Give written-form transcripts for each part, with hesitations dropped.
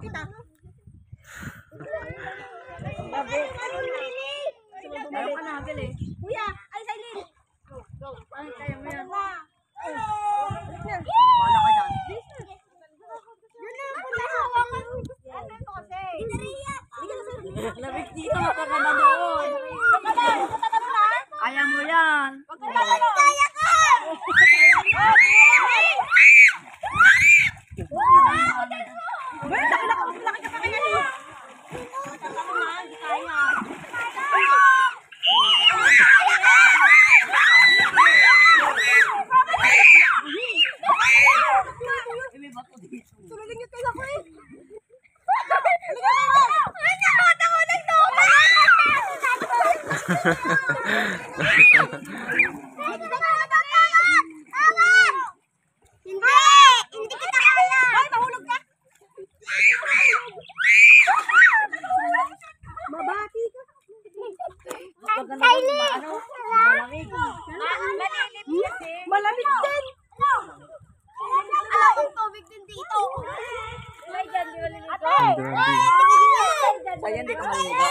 kita. Ayaw ka na, Habil eh. Kuya, ay Sailin. Ay, kaya mo yan. Bala ka dyan. Labig dito, maka na doon. Kaya mo yan. Kaya ka! Hindi kita kaya. Ay, mahulog ka. Mabati ka. Malamig. Malamig din. Alam kong tubig din dito. Ay, dyan, di maliligo. Sayang, di ka maligo.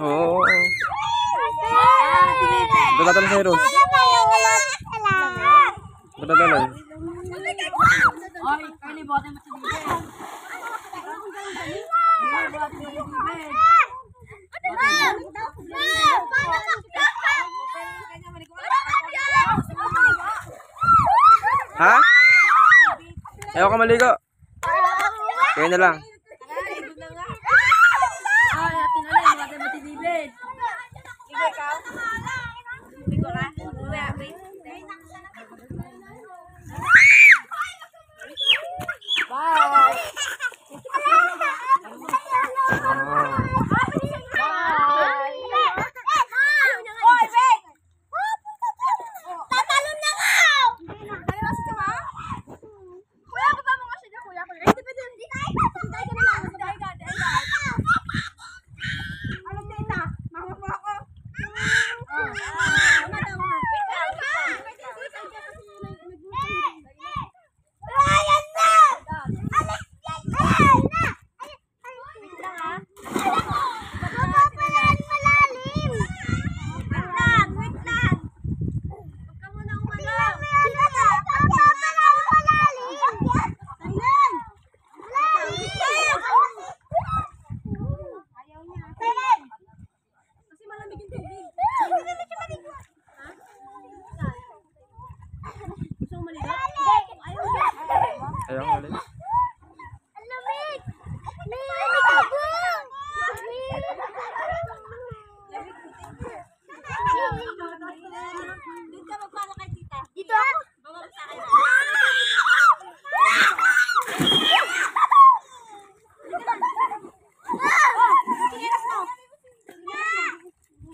Oo. Dala-dala sa Heroes. Dala-dala. Ay, kaya ni bote mo sa bibig. Ha? Ayaw ka maligo. Kaya na lang. Ay, atin alay, bote mo sa bibig. Ligo ikaw? Ligo ka? Bye. Ayaw ka maligo. Dito ka magpano kay tita. Dito ako. Bababa sa akin.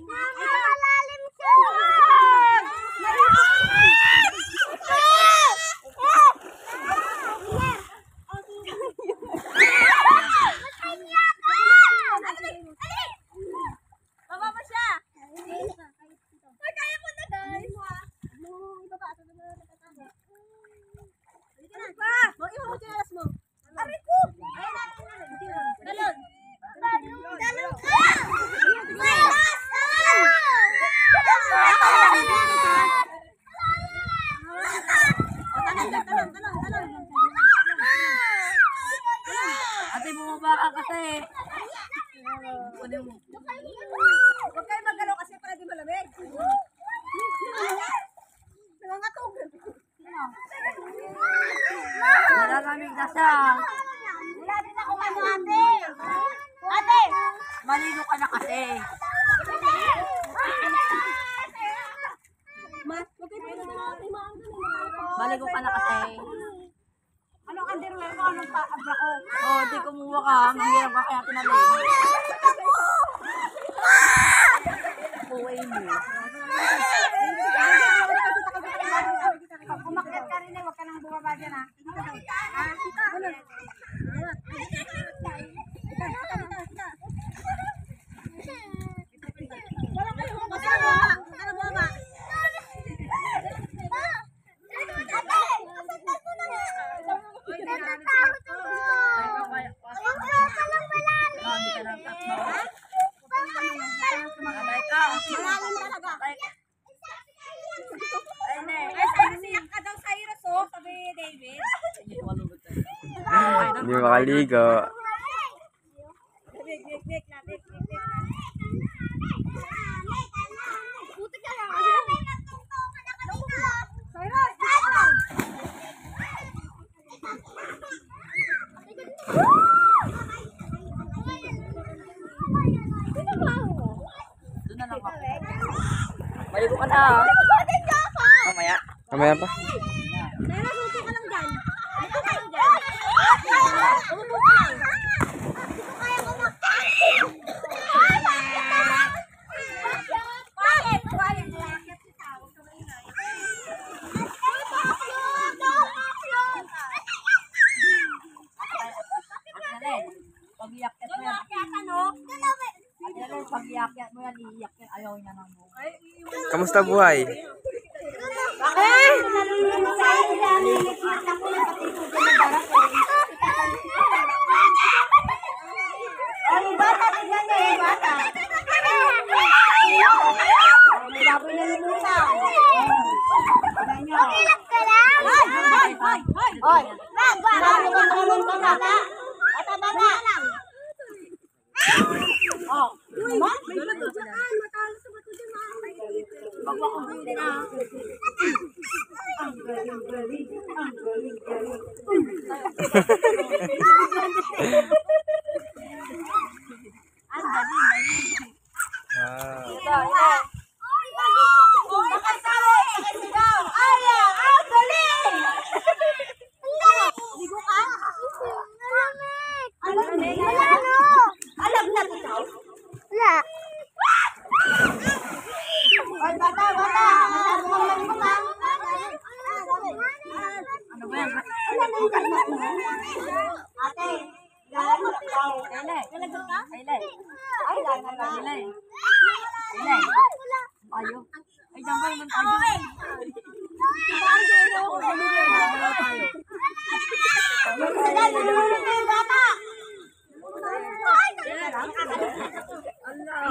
Malalim siya. Bababa siya. Ay, kaya ko na, guys. Ano pa? Iwan mo tiyalas mo. Aray ko! Dalon! Dalon ka! May lasan! Talon! Ate, bumaba ka kasi. Kunin mo. Huwag kayo magalaw kasi para di malamig. Nangangatog. Nalalamig na siya. Wala din ako kamo, ate. Ate! Maligo ka na kasi. Maligo ka na kasi. Anong underwear mo? Anong paabra ko? Oh, di kumuha ka. Mahirap ka kaya tinalin. Uwi mo. Pag umakyat ka rin, huwag ka nang bumaba dyan, ha? Hindi makaligo. Putik ka lang. Cyrus! Doon na lang ako. Maligo ka na. Mamaya. Mamaya pa. Cyrus, upo ka lang dyan. Upo ka lang dyan. Upo ka lang. Dito kaya ko Quiet! Quiet! Alin, pag iyakyat mo yan. Alin, pag iyakyat mo yan, iiyak yan. Ayaw niya ng buhay. Kamusta buhay? Ano ba yan? Ayaw. Ay, dyan ba naman tayo? Wala tayo. Allah.